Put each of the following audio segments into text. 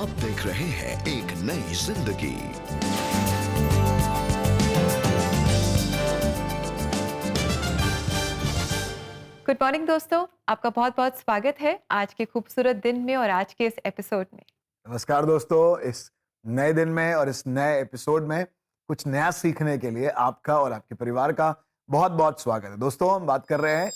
अब देख रहे हैं एक नई जिंदगी। गुड मॉर्निंग दोस्तों, आपका बहुत बहुत स्वागत है आज के खूबसूरत दिन में और आज के इस एपिसोड में। नमस्कार दोस्तों, इस नए दिन में और इस नए एपिसोड में कुछ नया सीखने के लिए आपका और आपके परिवार का बहुत बहुत स्वागत है। दोस्तों, हम बात कर रहे हैं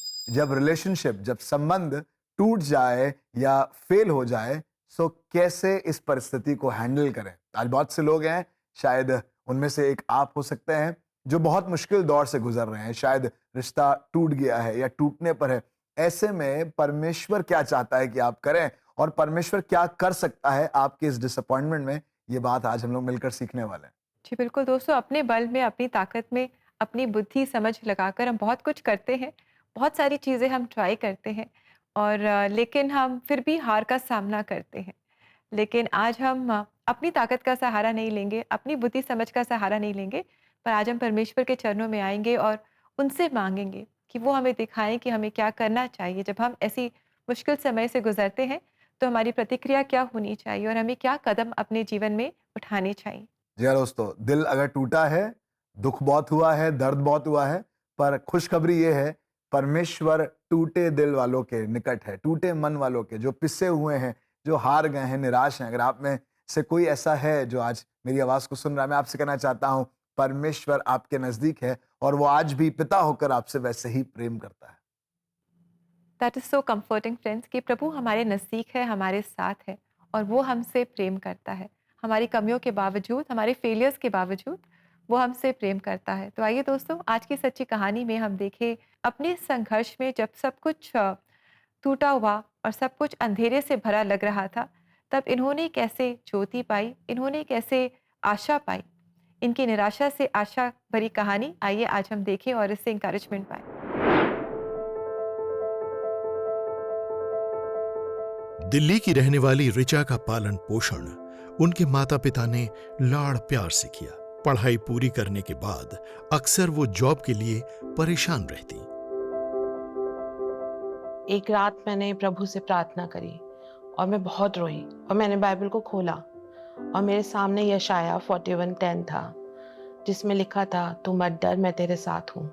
जब संबंध टूट जाए या फेल हो जाए, सो कैसे इस परिस्थिति को हैंडल करें। आज बहुत से लोग हैं, शायद उनमें से एक आप हो सकते हैं, जो बहुत मुश्किल दौर से गुजर रहे हैं। शायद रिश्ता टूट गया है या टूटने पर है। ऐसे में परमेश्वर क्या चाहता है कि आप करें और परमेश्वर क्या कर सकता है आपके इस डिसअपॉइंटमेंट में, ये बात आज हम लोग मिलकर सीखने वाले हैं। जी बिल्कुल दोस्तों, अपने बल में, अपनी ताकत में, अपनी बुद्धि समझ लगाकर हम बहुत कुछ करते हैं, बहुत सारी चीज़ें हम ट्राई करते हैं और लेकिन हम फिर भी हार का सामना करते हैं। लेकिन आज हम अपनी ताकत का सहारा नहीं लेंगे, अपनी बुद्धि समझ का सहारा नहीं लेंगे, पर आज हम परमेश्वर के चरणों में आएँगे और उनसे माँगेंगे कि वो हमें दिखाएँ कि हमें क्या करना चाहिए। जब हम ऐसी मुश्किल समय से गुज़रते हैं, तो हमारी प्रतिक्रिया क्या होनी चाहिए और हमें क्या कदम अपने जीवन में उठाने चाहिए। जी हाँ दोस्तों, दिल अगर टूटा है, दुख बहुत हुआ है, दर्द बहुत हुआ है, पर खुशखबरी ये है, परमेश्वर टूटे दिल वालों के निकट है, टूटे मन वालों के, जो पिसे हुए हैं, जो हार गए हैं, निराश हैं। अगर आप में से कोई ऐसा है जो आज मेरी आवाज को सुन रहा है, मैं आपसे कहना चाहता हूं, परमेश्वर आपके नजदीक है और वो आज भी पिता होकर आपसे वैसे ही प्रेम करता है। That is so comforting friends कि प्रभु हमारे नज़दीक है, हमारे साथ है और वो हमसे प्रेम करता है। हमारी कमियों के बावजूद, हमारे फेलियर्स के बावजूद वो हमसे प्रेम करता है। तो आइए दोस्तों, आज की सच्ची कहानी में हम देखें अपने संघर्ष में जब सब कुछ टूटा हुआ और सब कुछ अंधेरे से भरा लग रहा था, तब इन्होंने कैसे ज्योति पाई, इन्होंने कैसे आशा पाई। इनकी निराशा से आशा भरी कहानी आइए आज हम देखें और इससे एनकरेजमेंट पाएँ। दिल्ली की रहने वाली ऋचा का पालन पोषण उनके माता पिता ने लाड़ प्यार से किया। पढ़ाई पूरी करने के बाद अक्सर वो जॉब के लिए परेशान रहती। एक रात मैंने प्रभु से प्रार्थना करी और मैं बहुत रोई और मैंने बाइबल को खोला और मेरे सामने यशाया 41:10 था, जिसमें लिखा था, तू मत डर, मैं तेरे साथ हूँ।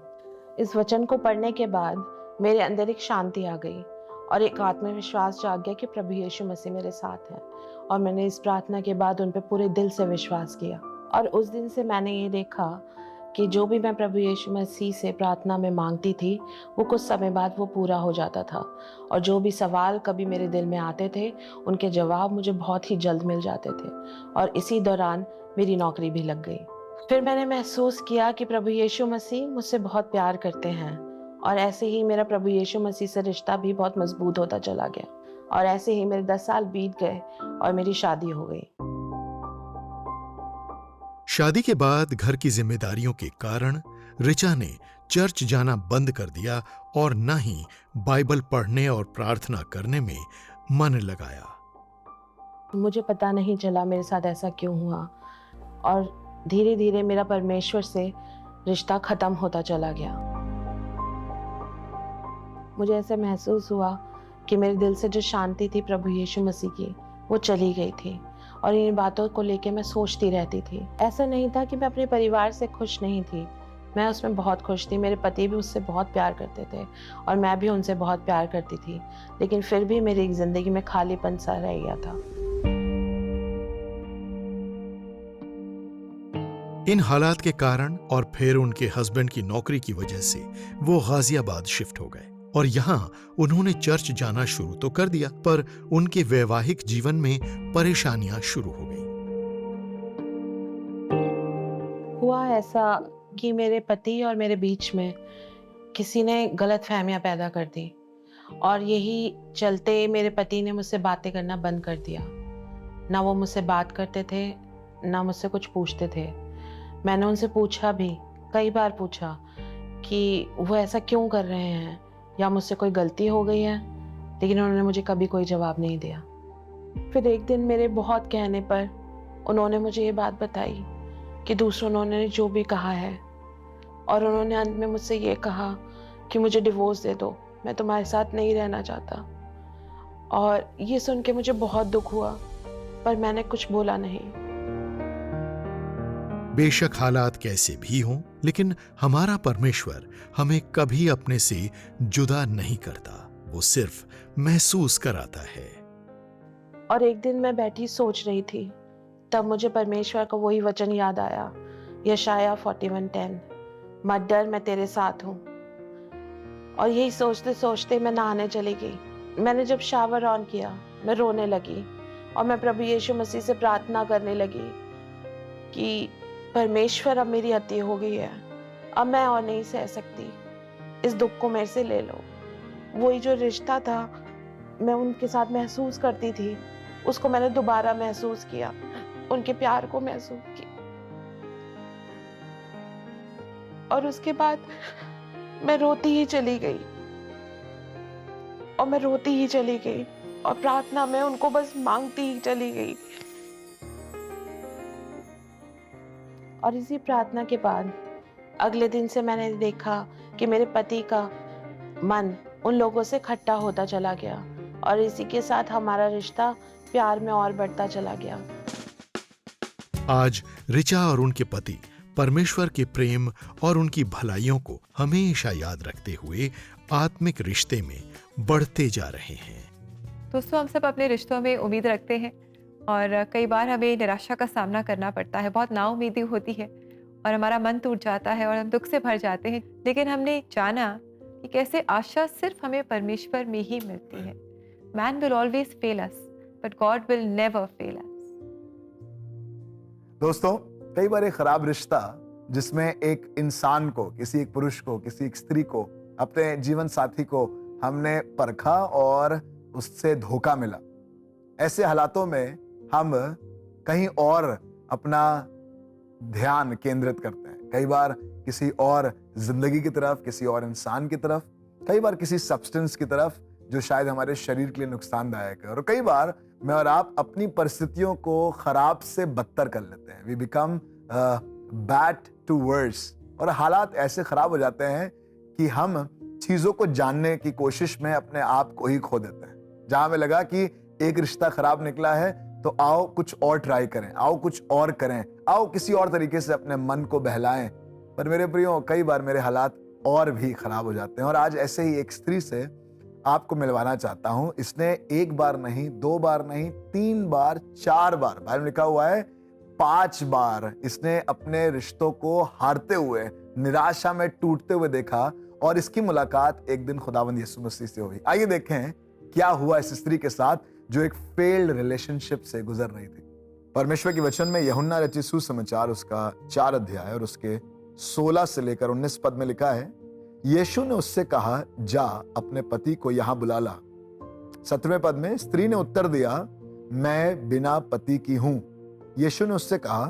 इस वचन को पढ़ने के बाद मेरे अंदर एक शांति आ गई और एक आत्मविश्वास जाग गया कि प्रभु यीशु मसीह मेरे साथ है। और मैंने इस प्रार्थना के बाद उन पर पूरे दिल से विश्वास किया और उस दिन से मैंने ये देखा कि जो भी मैं प्रभु यीशु मसीह से प्रार्थना में मांगती थी, वो कुछ समय बाद वो पूरा हो जाता था और जो भी सवाल कभी मेरे दिल में आते थे, उनके जवाब मुझे बहुत ही जल्द मिल जाते थे और इसी दौरान मेरी नौकरी भी लग गई। फिर मैंने महसूस किया कि प्रभु यीशु मसीह मुझसे बहुत प्यार करते हैं और ऐसे ही मेरा प्रभु यीशु मसीह से रिश्ता भी बहुत मजबूत होता चला गया और ऐसे ही मेरे 10 साल बीत गए और मेरी शादी हो गई। शादी के बाद घर की जिम्मेदारियों के कारण ऋचा ने चर्च जाना बंद कर दिया और न ही बाइबल पढ़ने और प्रार्थना करने में मन लगाया। मुझे पता नहीं चला मेरे साथ ऐसा क्यों हुआ और धीरे धीरे मेरा परमेश्वर से रिश्ता खत्म होता चला गया। मुझे ऐसे महसूस हुआ कि मेरे दिल से जो शांति थी प्रभु यीशु मसीह की, वो चली गई थी और इन बातों को लेके मैं सोचती रहती थी। ऐसा नहीं था कि मैं अपने परिवार से खुश नहीं थी, मैं उसमें बहुत खुश थी। मेरे पति भी उससे बहुत प्यार करते थे और मैं भी उनसे बहुत प्यार करती थी, लेकिन फिर भी मेरी जिंदगी में खालीपन सा रह गया था। इन हालात के कारण और फिर उनके हस्बैंड की नौकरी की वजह से वो गाजियाबाद शिफ्ट हो गए और यहाँ उन्होंने चर्च जाना शुरू तो कर दिया, पर उनके वैवाहिक जीवन में परेशानियां शुरू हो गई। हुआ ऐसा कि मेरे पति और मेरे बीच में किसी ने गलत फहमियां पैदा कर दी और यही चलते मेरे पति ने मुझसे बातें करना बंद कर दिया। ना वो मुझसे बात करते थे, ना मुझसे कुछ पूछते थे। मैंने उनसे पूछा भी, कई बार पूछा कि वो ऐसा क्यों कर रहे हैं या मुझसे कोई गलती हो गई है, लेकिन उन्होंने मुझे कभी कोई जवाब नहीं दिया। फिर एक दिन मेरे बहुत कहने पर उन्होंने मुझे ये बात बताई कि दूसरों ने जो भी कहा है, और उन्होंने अंत में मुझसे ये कहा कि मुझे डिवोर्स दे दो, मैं तुम्हारे साथ नहीं रहना चाहता। और ये सुन के मुझे बहुत दुख हुआ पर मैंने कुछ बोला नहीं। बेशक हालात कैसे भी हों, लेकिन हमारा परमेश्वर हमें कभी अपने से जुदा नहीं करता। वो सिर्फ महसूस कराता है। और एक दिन मैं बैठी सोच रही थी, तब मुझे परमेश्वर का वही वचन याद आया, यशाया 41:10, मत डर, मैं तेरे साथ हूँ। और यही सोचते सोचते मैं नहाने चली गई। मैंने जब शावर ऑन किया, मैं रोने लगी और मैं प्रभु यीशु मसीह से प्रार्थना करने लगी कि परमेश्वर, अब मेरी अति हो गई है, अब मैं और नहीं सह सकती, इस दुख को मेरे से ले लो। वही जो रिश्ता था मैं उनके साथ महसूस करती थी, उसको मैंने दोबारा महसूस किया, उनके प्यार को महसूस किया। और उसके बाद मैं रोती ही चली गई और मैं रोती ही चली गई और प्रार्थना में उनको बस मांगती ही चली गई। और इसी प्रार्थना के बाद अगले दिन से मैंने देखा कि मेरे पति का मन उन लोगों से खट्टा होता चला गया और इसी के साथ हमारा रिश्ता प्यार में और बढ़ता चला गया। आज रिचा और उनके पति परमेश्वर के प्रेम और उनकी भलाइयों को हमेशा याद रखते हुए आत्मिक रिश्ते में बढ़ते जा रहे हैं। दोस्तों, हम सब अपने रिश्तों में उम्मीद रखते हैं और कई बार हमें निराशा का सामना करना पड़ता है। बहुत नाउम्मीदी होती है और हमारा मन टूट जाता है और हम दुख से भर जाते हैं। लेकिन हमने जाना कि कैसे आशा सिर्फ हमें परमेश्वर में ही मिलती है। Man will always fail us, but God will never fail us. दोस्तों, कई बार एक खराब रिश्ता जिसमें एक इंसान को, किसी एक पुरुष को, किसी एक स्त्री को, अपने जीवन साथी को हमने परखा और उससे धोखा मिला। ऐसे हालातों में हम कहीं और अपना ध्यान केंद्रित करते हैं, कई बार किसी और जिंदगी की तरफ, किसी और इंसान की तरफ, कई बार किसी सब्सटेंस की तरफ जो शायद हमारे शरीर के लिए नुकसानदायक है। और कई बार मैं और आप अपनी परिस्थितियों को खराब से बदतर कर लेते हैं। We become bad to worse, और हालात ऐसे खराब हो जाते हैं कि हम चीजों को जानने की कोशिश में अपने आप को ही खो देते हैं। जहां हमें लगा कि एक रिश्ता खराब निकला है तो आओ कुछ और ट्राई करें, आओ कुछ और करें, आओ किसी और तरीके से अपने मन को बहलाएं। पर मेरे प्रियो, कई बार मेरे हालात और भी खराब हो जाते हैं। और आज ऐसे ही एक स्त्री से आपको मिलवाना चाहता हूं। इसने एक बार नहीं, दो बार नहीं, 3 बार, 4 बार, बाइबल में लिखा हुआ है 5 बार इसने अपने रिश्तों को हारते हुए, निराशा में टूटते हुए देखा। और इसकी मुलाकात एक दिन खुदावंद यीशु मसीह से हुई। आइए देखें क्या हुआ इस स्त्री के साथ जो एक फेल्ड रिलेशनशिप से गुजर रही थी। परमेश्वर के वचन में यूहन्ना रचित सुसमाचार उसका 4 अध्याय और उसके 16 से लेकर 19 पद में लिखा है, यीशु ने उससे कहा, जा अपने पति को यहां बुला ला। 17वें पद में, स्त्री ने उत्तर दिया, मैं बिना पति की हूं। यीशु ने उससे कहा,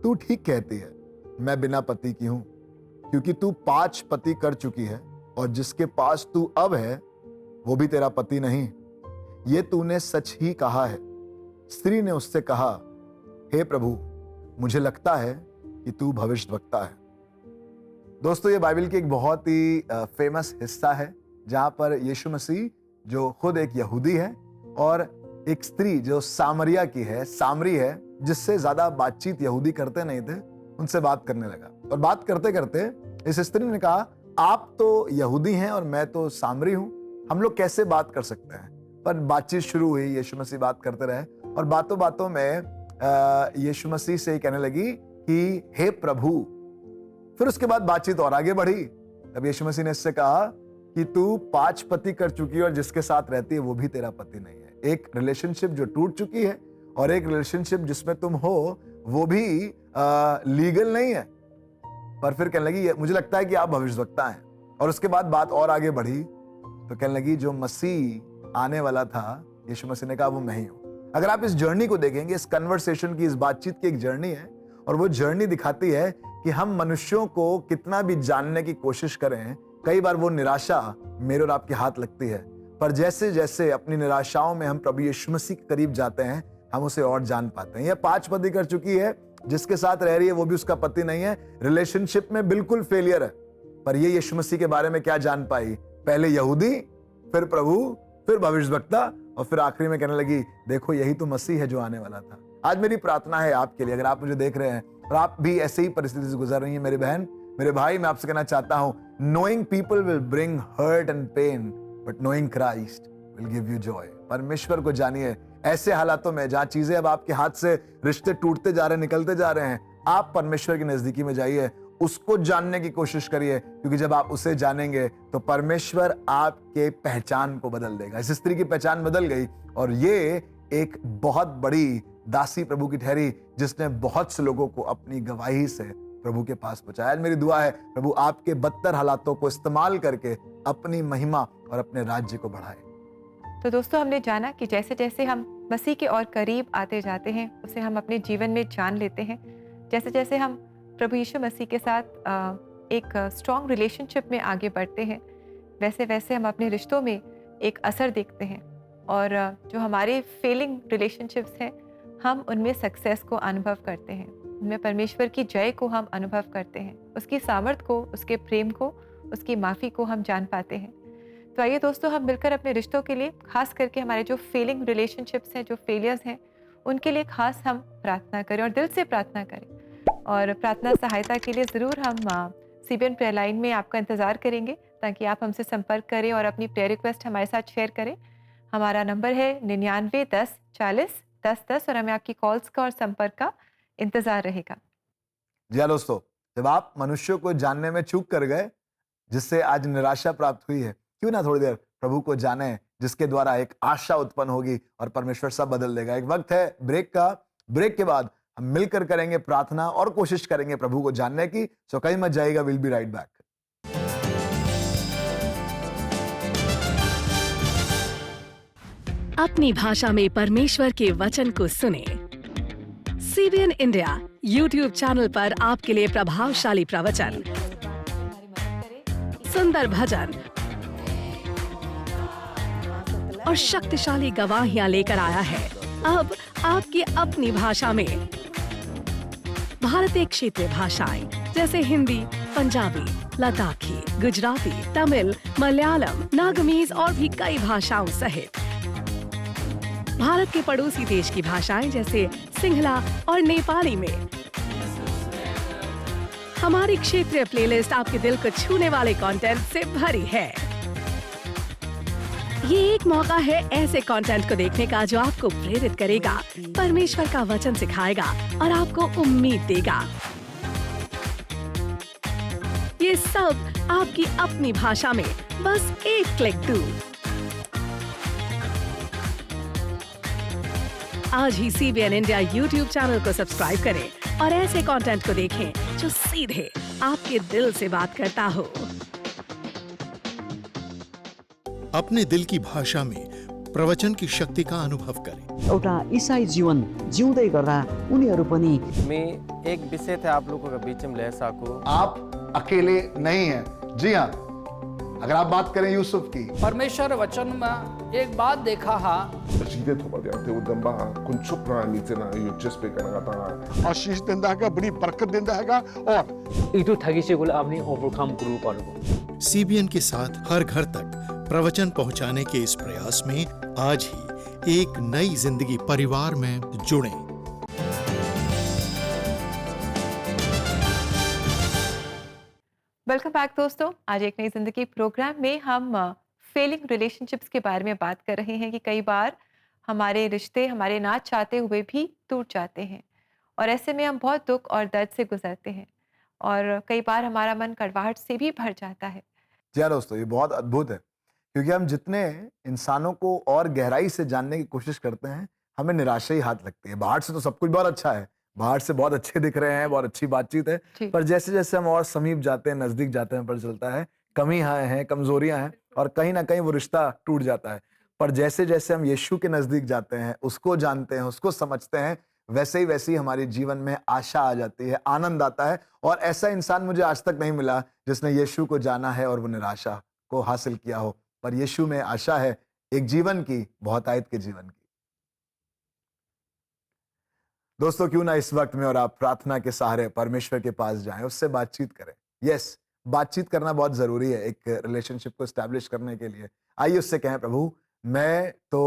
तू ठीक कहती है, मैं बिना पति की हूं, क्योंकि तू 5 पति कर चुकी है और जिसके पास तू अब है वो भी तेरा पति नहीं। ये तूने सच ही कहा है। स्त्री ने उससे कहा, हे प्रभु, मुझे लगता है कि तू भविष्यद्वक्ता है। दोस्तों, ये बाइबल की एक बहुत ही फेमस हिस्सा है जहां पर यीशु मसीह, जो खुद एक यहूदी है, और एक स्त्री जो सामरिया की है, सामरी है, जिससे ज्यादा बातचीत यहूदी करते नहीं थे, उनसे बात करने लगा। और बात करते करते इस स्त्री ने कहा, आप तो यहूदी हैं और मैं तो सामरी हूं, हम लोग कैसे बात कर सकते हैं। पर बातचीत शुरू हुई, यीशु मसीह बात करते रहे और बातों बातों में यीशु मसीह से कहने लगी कि हे प्रभु। फिर उसके बाद बातचीत और आगे बढ़ी। तब यीशु मसीह ने इससे कहा कि तू 5 पति कर चुकी है और जिसके साथ रहती है वो भी तेरा पति नहीं है। एक रिलेशनशिप जो टूट चुकी है और एक रिलेशनशिप जिसमें तुम हो वो भी लीगल नहीं है। पर फिर कहने लगी, मुझे लगता है कि आप भविष्यद्वक्ता हैं। और उसके बाद बात और आगे बढ़ी तो कहने लगी, जो मसीह आने वाला था, यीशु मसीह ने कहा, वो मैं ही हूं। अगर आप इस जर्नी को देखेंगे, इस कन्वर्सेशन की, इस बातचीत की एक जर्नी है और वो जर्नी दिखाती है कि हम मनुष्यों को कितना भी जानने की कोशिश करें, कई बार वो निराशा मेरे और आपके हाथ लगती है। पर जैसे जैसे अपनी निराशाओं में हम प्रभु यीशु मसीह के करीब जाते हैं, हम उसे और जान पाते हैं। यह 5 पति कर चुकी है, जिसके साथ रह रही है वो भी उसका पति नहीं है, रिलेशनशिप में बिल्कुल फेलियर है। पर ये यीशु मसीह के बारे में क्या जान पाई, पहले यहूदी, फिर प्रभु, फिर भविष्यद्वक्ता और फिर आखिरी में कहने लगी, देखो यही तो मसीह है जो आने वाला था। आज मेरी प्रार्थना है आपके लिए, अगर आप मुझे देख रहे हैं और आप भी ऐसे ही परिस्थिति से गुजर रही हैं, मेरी बहन, मेरे भाई, मैं आपसे कहना चाहता हूं, knowing people will bring hurt and pain, but knowing Christ will give you joy. परमेश्वर को जानिए ऐसे हालातों में जहां चीजें अब आपके हाथ से, रिश्ते टूटते जा रहे हैं, निकलते जा रहे हैं, आप परमेश्वर की नजदीकी में जाइए, उसको जानने की कोशिश करिए, क्योंकि जब आप उसे जानेंगे तो परमेश्वर आपके पहचान को बदल देगा। इस स्त्री की पहचान बदल गई और ये एक बहुत बड़ी दासी प्रभु की ठहरी, जिसने बहुत से लोगों को अपनी गवाही से प्रभु के पास पहुंचाया। आज मेरी दुआ है प्रभु आपके बदतर हालातों को इस्तेमाल करके अपनी महिमा और अपने राज्य को बढ़ाए। तो दोस्तों, हमने जाना कि जैसे जैसे हम मसीह के और करीब आते जाते हैं, उसे हम अपने जीवन में जान लेते हैं, जैसे जैसे हम प्रभु यीशु मसीह के साथ एक स्ट्रॉन्ग रिलेशनशिप में आगे बढ़ते हैं, वैसे वैसे हम अपने रिश्तों में एक असर देखते हैं और जो हमारे फेलिंग रिलेशनशिप्स हैं, हम उनमें सक्सेस को अनुभव करते हैं, उनमें परमेश्वर की जय को हम अनुभव करते हैं, उसकी सामर्थ को, उसके प्रेम को, उसकी माफ़ी को हम जान पाते हैं। तो आइए दोस्तों, हम मिलकर अपने रिश्तों के लिए, खास करके हमारे जो फेलिंग रिलेशनशिप्स हैं, जो फेलियर्स हैं, उनके लिए खास हम प्रार्थना करें और दिल से प्रार्थना करें। और प्रार्थना सहायता के लिए ज़रूर हम CBN प्रेयर लाइन में आपका इंतज़ार करेंगे, ताकि आप हमसे संपर्क करें और अपनी प्रेयर रिक्वेस्ट हमारे साथ शेयर करें। हमारा नंबर है 99 10 40 10 10 और हमें आपकी कॉल्स का और संपर्क का इंतज़ार रहेगा। जी हाँ दोस्तों, जब आप मनुष्यों को जानने में चूक कर गए, जिससे आज निराशा प्राप्त हुई है, क्यों ना थोड़ी देर प्रभु को जाने, जिसके द्वारा एक आशा उत्पन्न होगी और परमेश्वर सब बदल देगा। एक वक्त है ब्रेक का, ब्रेक के बाद हम मिलकर करेंगे प्रार्थना और कोशिश करेंगे प्रभु को जानने की। सो कहीं मत जाइएगा, विल बी राइट बैक। अपनी भाषा में परमेश्वर के वचन को सुने। CBN इंडिया YouTube चैनल पर आपके लिए प्रभावशाली प्रवचन, सुंदर भजन और शक्तिशाली गवाहियां लेकर आया है। अब आपकी अपनी भाषा में भारतीय क्षेत्रीय भाषाएं जैसे हिंदी, पंजाबी, लद्दाखी, गुजराती, तमिल, मलयालम, नागमीज और भी कई भाषाओं सहित भारत के पड़ोसी देश की भाषाएं जैसे सिंहला और नेपाली में हमारी क्षेत्रीय प्लेलिस्ट आपके दिल को छूने वाले कंटेंट से भरी है। ये एक मौका है ऐसे कंटेंट को देखने का जो आपको प्रेरित करेगा, परमेश्वर का वचन सिखाएगा और आपको उम्मीद देगा। ये सब आपकी अपनी भाषा में, बस एक क्लिक दूर। आज ही CBN इंडिया YouTube चैनल को सब्सक्राइब करें और ऐसे कंटेंट को देखें जो सीधे आपके दिल से बात करता हो। अपने दिल की भाषा में प्रवचन की शक्ति का अनुभव करें। एउटा ईसाई जीवन जिउँदै गर्दा उनीहरू पनि मैं एक विषय थे आप लोगों के बीच में ले सकूं। आप अकेले नहीं हैं। जी हाँ, अगर आप बात करें यूसुफ की, परमेश्वर वचन में एक बात देखा हा Presidente Tomadia Teudamba Kunchukra Nitsena Yuchespe Kanagata. आशीष देता है, बड़ी बरकत देता है और इटू ठगी से गुल आपने ओवरकम करू पारो। CBN के साथ हर घर तक प्रवचन पहुंचाने के इस प्रयास में आज ही एक नई जिंदगी परिवार में जुड़ें। वेलकम बैक दोस्तों, आज एक नई जिंदगी प्रोग्राम में हम फेलिंग रिलेशनशिप्स के बारे में बात कर रहे हैं कि कई बार हमारे रिश्ते हमारे ना चाहते हुए भी टूट जाते हैं और ऐसे में हम बहुत दुख और दर्द से गुजरते हैं और कई बार हमारा मन कड़वाहट से भी भर जाता है। जी हाँ दोस्तों, ये बहुत अद्भुत है, क्योंकि हम जितने इंसानों को और गहराई से जानने की कोशिश करते हैं, हमें निराशा ही हाथ लगती है। बाहर से तो सब कुछ बहुत अच्छा है, बाहर से बहुत अच्छे दिख रहे हैं, बहुत अच्छी बातचीत है, पर जैसे जैसे हम और समीप जाते हैं, नजदीक जाते हैं, पता चलता है कमियां हैं, कमजोरियां हैं और कहीं ना कहीं वो रिश्ता टूट जाता है। पर जैसे जैसे हम यीशु के नजदीक जाते हैं, उसको जानते हैं, उसको समझते हैं, वैसे ही हमारे जीवन में आशा आ जाती है, आनंद आता है। और ऐसा इंसान मुझे आज तक नहीं मिला जिसने यीशु को जाना है और वो निराशा को हासिल किया हो। पर यीशु में आशा है, एक जीवन की, बहुतायत के जीवन की। दोस्तों, क्यों ना इस वक्त में और आप प्रार्थना के सहारे परमेश्वर के पास जाएं, उससे बातचीत करें। यस, बातचीत करना बहुत जरूरी है एक रिलेशनशिप को एस्टैब्लिश करने के लिए। आइए उससे कहें, प्रभु मैं तो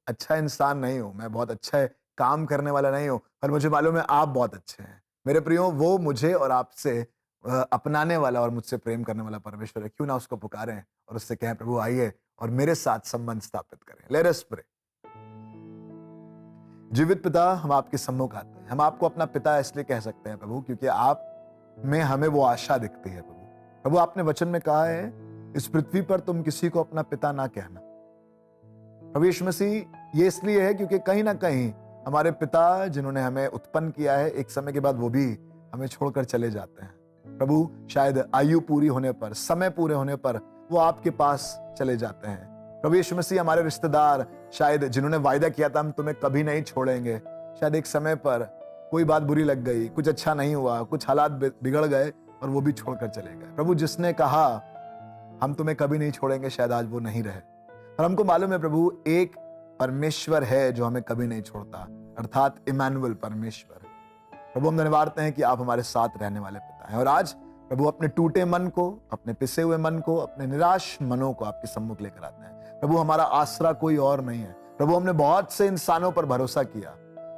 अच्छा इंसान नहीं हूं, मैं बहुत अच्छा काम करने वाला नहीं हूं, पर मुझे मालूम है आप बहुत अच्छे हैं। मेरे प्रियो, वो मुझे और आपसे अपनाने वाला और मुझसे प्रेम करने वाला परमेश्वर है। क्यों ना उसको पुकारें और उससे कहें, प्रभु आइए और मेरे साथ संबंध स्थापित करें। Let us pray. जीवित पिता, हम आपके सम्मुख आते हैं। हम आपको अपना पिता इसलिए कह सकते हैं प्रभु, क्योंकि आप में हमें वो आशा दिखती है प्रभु। प्रभु, आपने वचन में कहा है, इस पृथ्वी पर तुम किसी को अपना पिता ना कहना। प्रभु यीशु मसीह, ये इसलिए है क्योंकि कहीं ना कहीं हमारे पिता जिन्होंने हमें उत्पन्न किया है, एक समय के बाद वो भी हमें छोड़कर चले जाते हैं। प्रभु, शायद आयु पूरी होने पर, समय पूरे होने पर वो आपके पास चले जाते हैं। प्रभु यीशु मसीह, हमारे रिश्तेदार शायद जिन्होंने वायदा किया था हम तुम्हें कभी नहीं छोड़ेंगे, शायद एक समय पर कोई बात बुरी लग गई, कुछ अच्छा नहीं हुआ, कुछ हालात बिगड़ गए और वो भी छोड़कर चले गए। प्रभु, जिसने कहा हम तुम्हें कभी नहीं छोड़ेंगे, शायद आज वो नहीं रहे। पर हमको मालूम है प्रभु, एक परमेश्वर है जो हमें कभी नहीं छोड़ता, अर्थात इमैनुअल परमेश्वर। प्रभु, हम धन्यवाद हैं कि आप हमारे साथ रहने वाले पिता हैं। और आज प्रभु, अपने टूटे मन को, अपने पिसे हुए मन को, अपने निराश मनों को आपके सम्मुख लेकर आते हैं। प्रभु, हमारा आसरा कोई और नहीं है। प्रभु, हमने बहुत से इंसानों पर भरोसा किया,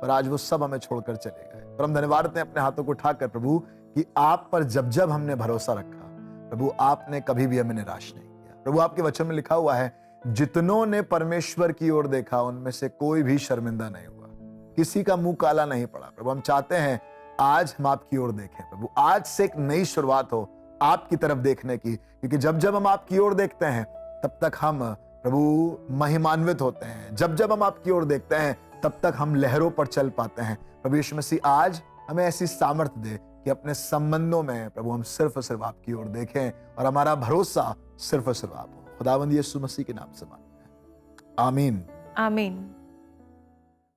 पर आज वो सब हमें छोड़कर चले गए। पर हम धन्यवाद हैं अपने हाथों को उठाकर प्रभु कि आप पर जब जब हमने भरोसा रखा, प्रभु आपने कभी भी हमें निराश नहीं किया। प्रभु, आपके वचन में लिखा हुआ है, जितनों ने परमेश्वर की ओर देखा उनमें से कोई भी शर्मिंदा नहीं हुआ, किसी का मुंह काला नहीं पड़ा। प्रभु, हम चाहते हैं आज हम आपकी ओर देखें प्रभु, आज से एक नई शुरुआत हो आपकी तरफ देखने की, क्योंकि जब जब हम आपकी ओर देखते हैं तब तक हम प्रभु महिमान्वित होते हैं। जब जब हम आपकी ओर देखते हैं तब तक हम लहरों पर चल पाते हैं। प्रभु यीशु मसीह, आज हमें ऐसी सामर्थ्य दे कि अपने संबंधों में प्रभु हम सिर्फ और सिर्फ आपकी ओर देखें और हमारा भरोसा सिर्फ और सिर्फ आप हो। खुदावंद यीशु मसीह के नाम से मांगते हैं, आमीन आमीन।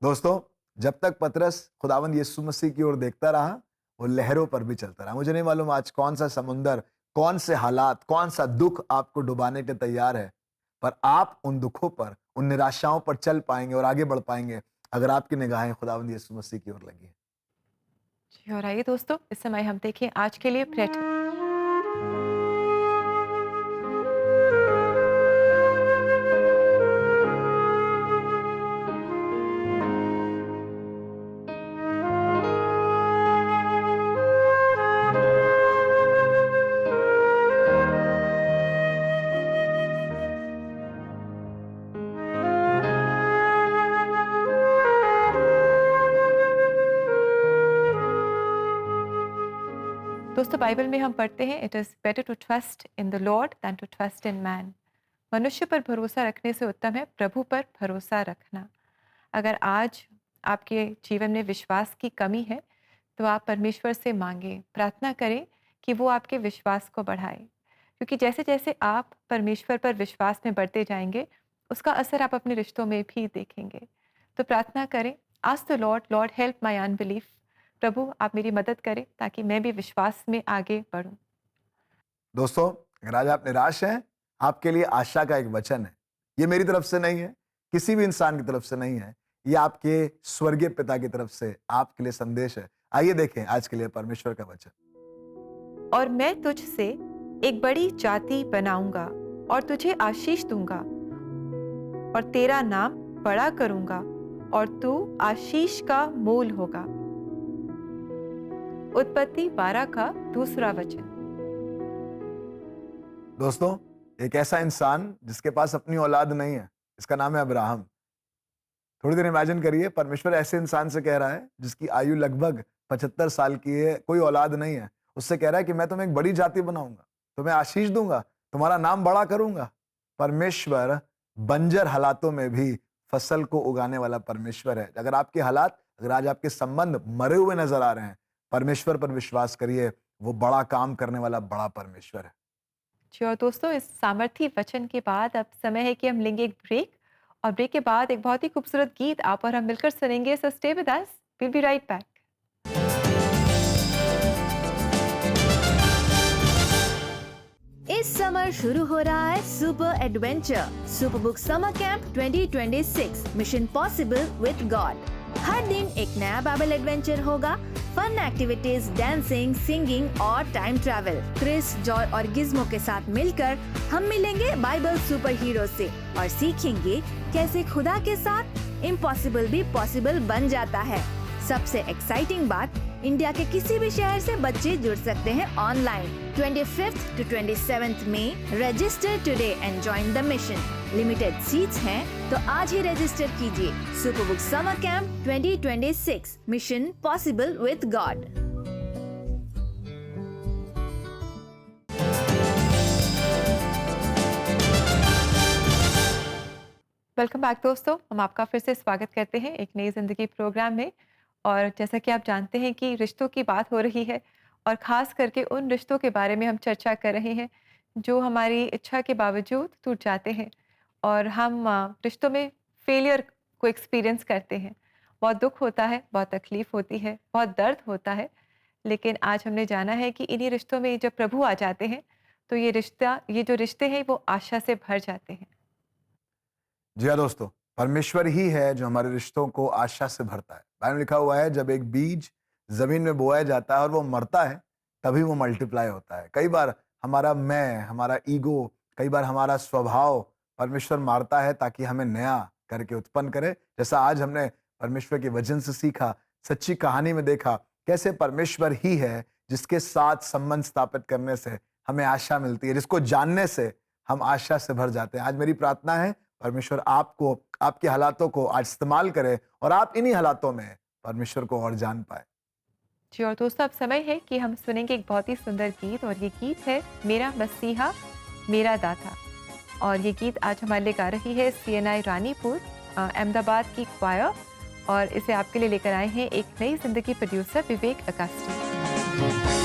दोस्तों, जब तक पतरस खुदावंद यीशु मसीह की ओर देखता रहा, वो लहरों पर भी चलता रहा। मुझे नहीं मालूम आज कौन सा समुंदर, कौन से हालात, कौन सा दुख आपको डुबाने के तैयार है, पर आप उन दुखों पर, उन निराशाओं पर चल पाएंगे और आगे बढ़ पाएंगे अगर आपकी निगाहें खुदावंद यीशु मसीह की ओर लगी हैं। जी, और आइए दोस्तों, इस समय हम देखें आज के लिए प्रेयर। दोस्तों, बाइबल में हम पढ़ते हैं, it is better to trust in the lord than to trust in man. मनुष्य पर भरोसा रखने से उत्तम है प्रभु पर भरोसा रखना। अगर आज आपके जीवन में विश्वास की कमी है तो आप परमेश्वर से मांगें, प्रार्थना करें कि वो आपके विश्वास को बढ़ाए, क्योंकि जैसे जैसे आप परमेश्वर पर विश्वास में बढ़ते जाएंगे उसका असर आप अपने रिश्तों में भी देखेंगे। तो प्रार्थना करें, ask the Lord, Lord help my unbelief. प्रभु आप मेरी मदद करें ताकि मैं भी विश्वास में आगे बढ़ूं। दोस्तों, अगर आज आप निराश हैं, आपके लिए आशा का एक वचन है। ये मेरी तरफ से नहीं है, किसी भी इंसान की तरफ से नहीं है, ये आपके स्वर्गीय पिता की तरफ से आपके लिए संदेश है। आइए देखें आज के लिए परमेश्वर का वचन। और मैं तुझसे एक बड़ी जाति बनाऊंगा और तुझे आशीष दूंगा और तेरा नाम बड़ा करूंगा और तू आशीष का मूल होगा। उत्पत्ति 12 का दूसरा वचन। दोस्तों, एक ऐसा इंसान जिसके पास अपनी औलाद नहीं है, इसका नाम है अब्राहम। थोड़ी देर इमेजिन करिए, परमेश्वर ऐसे इंसान से कह रहा है जिसकी आयु लगभग 75 साल की है, कोई औलाद नहीं है, उससे कह रहा है कि मैं तुम्हें एक बड़ी जाति बनाऊंगा, तुम्हें आशीष दूंगा, तुम्हारा नाम बड़ा करूंगा। परमेश्वर बंजर हालातों में भी फसल को उगाने वाला परमेश्वर है। अगर आपके हालात, अगर आज आपके संबंध मरे हुए नजर आ रहे हैं, परमेश्वर पर विश्वास करिए, वो बड़ा काम करने वाला बड़ा परमेश्वर है। जी, और दोस्तों, इस सामर्थी वचन के बाद अब समय है कि हम लेंगे एक ब्रेक, और ब्रेक के बाद एक बहुत ही खूबसूरत गीत आप और हम मिलकर सुनेंगे। So stay with us, we will be right back. इस समर शुरू हो रहा है super adventure, super book summer camp 2026, mission possible with God. हर दिन एक नया बाइबल एडवेंचर होगा, फन एक्टिविटीज, डांसिंग, सिंगिंग और टाइम ट्रैवल। क्रिस, जॉय और गिज़्मो के साथ मिलकर हम मिलेंगे बाइबल सुपर हीरो से और सीखेंगे कैसे खुदा के साथ इम्पॉसिबल भी पॉसिबल बन जाता है। सबसे एक्साइटिंग बात, इंडिया के किसी भी शहर से बच्चे जुड़ सकते हैं ऑनलाइन। 25th to 27th मई register today and join the mission. Limited seats हैं तो आज ही रजिस्टर कीजिए। Superbook summer camp 2026 mission possible with God. Welcome back दोस्तों, हम आपका फिर से स्वागत करते हैं एक नई ज़िंदगी प्रोग्राम में। और जैसा कि आप जानते हैं कि रिश्तों की बात हो रही है और ख़ास करके उन रिश्तों के बारे में हम चर्चा कर रहे हैं जो हमारी इच्छा के बावजूद टूट जाते हैं और हम रिश्तों में फेलियर को एक्सपीरियंस करते हैं। बहुत दुख होता है, बहुत तकलीफ़ होती है, बहुत दर्द होता है, लेकिन आज हमने जाना है कि इन्हीं रिश्तों में जब प्रभु आ जाते हैं तो ये जो रिश्ते हैं वो आशा से भर जाते हैं। जी हाँ दोस्तों, परमेश्वर ही है जो हमारे रिश्तों को आशा से भरता है। बाइबल में लिखा हुआ है, जब एक बीज जमीन में बोया जाता है और वो मरता है तभी वो मल्टीप्लाई होता है। कई बार हमारा मैं, हमारा ईगो, कई बार हमारा स्वभाव परमेश्वर मारता है ताकि हमें नया करके उत्पन्न करे। जैसा आज हमने परमेश्वर के वचन से सीखा, सच्ची कहानी में देखा कैसे परमेश्वर ही है जिसके साथ संबंध स्थापित करने से हमें आशा मिलती है, जिसको जानने से हम आशा से भर जाते हैं। आज मेरी प्रार्थना है परमेश्वर आपको, आपके हालातों को आज इस्तेमाल करे और आप इन्हीं हालातों में परमेश्वर को और जान पाए। जी, और दोस्तों अब समय है कि हम सुनेंगे एक बहुत ही सुंदर गीत और ये गीत है मेरा मसीहा मेरा दाता। और ये गीत आज हमारे लिए गा रही है CNI रानीपुर अहमदाबाद की क्वायर और इसे आपके लिए लेकर आए हैं एक नई जिंदगी producer Vivek Akasti.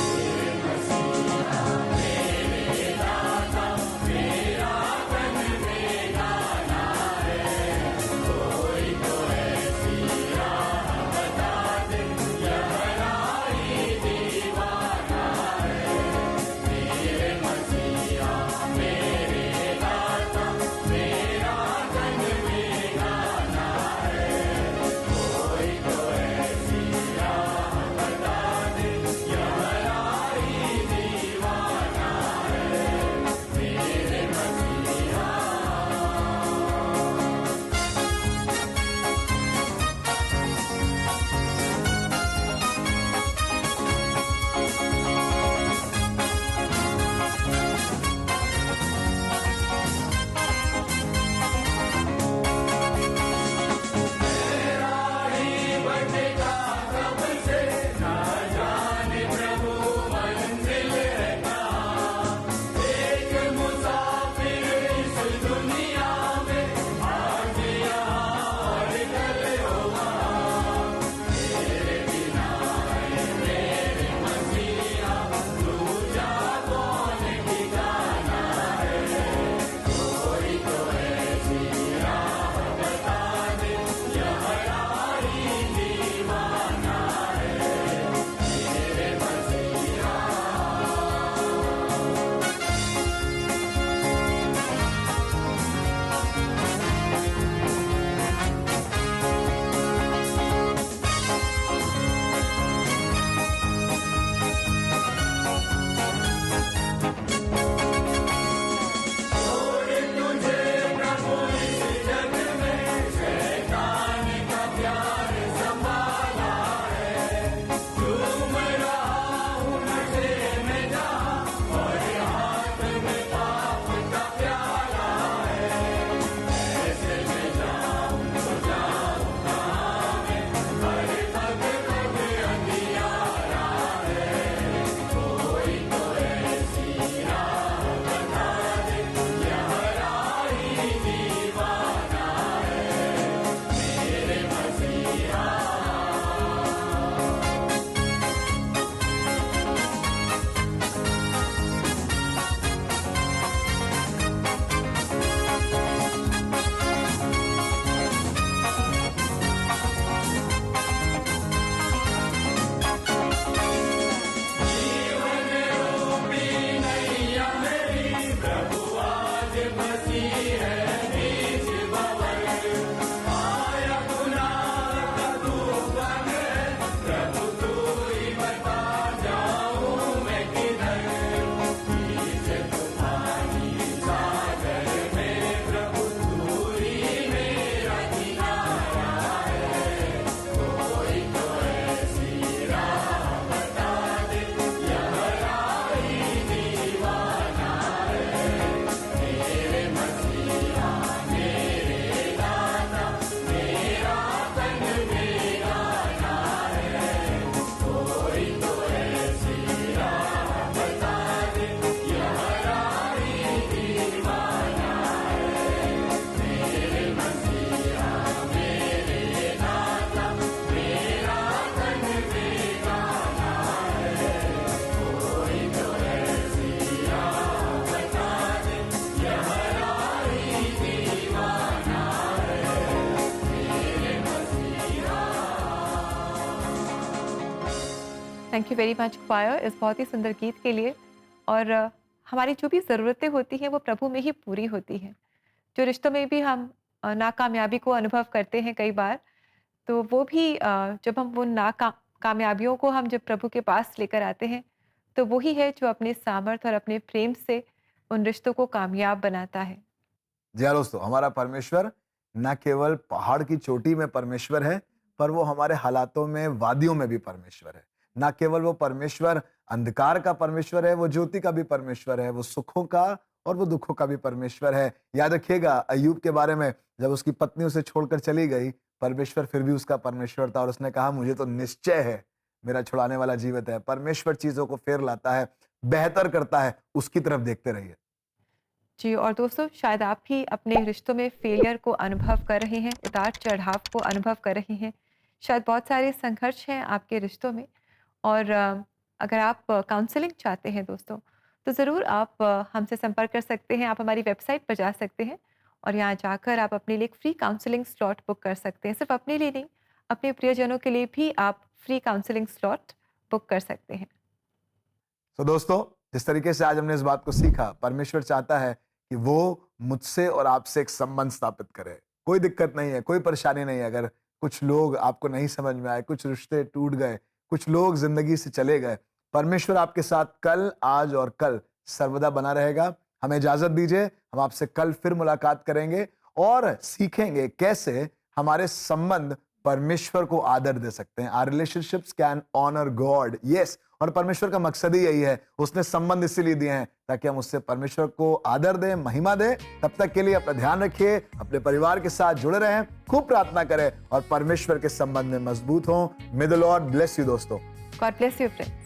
Thank you very much choir इस बहुत ही सुंदर गीत के लिए। और हमारी जो भी ज़रूरतें होती हैं वो प्रभु में ही पूरी होती हैं। जो रिश्तों में भी हम नाकामयाबी को अनुभव करते हैं कई बार, तो वो भी जब हम वो कामयाबियों को हम जब प्रभु के पास लेकर आते हैं, तो वही है जो अपने सामर्थ और अपने प्रेम से उन रिश्तों को कामयाब बनाता है। जी हाँ दोस्तों, हमारा परमेश्वर न केवल पहाड़ की चोटी में परमेश्वर है, पर वो हमारे हालातों में, वादियों में भी परमेश्वर है। न केवल वो परमेश्वर अंधकार का परमेश्वर है, वो ज्योति का भी परमेश्वर है, वो सुखों का और वो दुखों का भी परमेश्वर है। याद रखिएगा अय्यूब के बारे में, जब उसकी पत्नी उसे छोड़कर चली गई, परमेश्वर फिर भी उसका परमेश्वर था और उसने कहा मुझे तो निश्चय है मेरा छुड़ाने वाला जीवित है। परमेश्वर चीजों को फेर लाता है, बेहतर करता है, उसकी तरफ देखते रहिए। जी, और दोस्तों शायद आप भी अपने रिश्तों में फेलियर को अनुभव कर रहे हैं, उतार चढ़ाव को अनुभव कर रहे हैं। शायद बहुत सारे संघर्ष हैं आपके रिश्तों में, और अगर आप काउंसलिंग चाहते हैं दोस्तों, तो ज़रूर आप हमसे संपर्क कर सकते हैं। आप हमारी वेबसाइट पर जा सकते हैं और यहाँ जाकर आप अपने लिए एक फ्री काउंसलिंग स्लॉट बुक कर सकते हैं। सिर्फ अपने लिए नहीं, अपने प्रियजनों के लिए भी आप फ्री काउंसलिंग स्लॉट बुक कर सकते हैं। तो दोस्तों, जिस तरीके से आज हमने इस बात को सीखा, परमेश्वर चाहता है कि वो मुझसे और आपसे एक संबंध स्थापित करे। कोई दिक्कत नहीं है, कोई परेशानी नहीं है। अगर कुछ लोग आपको नहीं समझ में आए, कुछ रिश्ते टूट गए, कुछ लोग जिंदगी से चले गए, परमेश्वर आपके साथ कल, आज और कल सर्वदा बना रहेगा। हमें इजाजत दीजिए, हम आपसे कल फिर मुलाकात करेंगे और सीखेंगे कैसे हमारे संबंध परमेश्वर को आदर दे सकते हैं। Our relationships can honour God, yes. और परमेश्वर का मकसद ही यही है, उसने संबंध इसीलिए दिए हैं ताकि हम उससे परमेश्वर को आदर दें, महिमा दें। तब तक के लिए अपना ध्यान रखिए, अपने परिवार के साथ जुड़े रहें, खूब प्रार्थना करें और परमेश्वर के संबंध में मजबूत हों। May the Lord bless you दोस्तों। God bless you friend.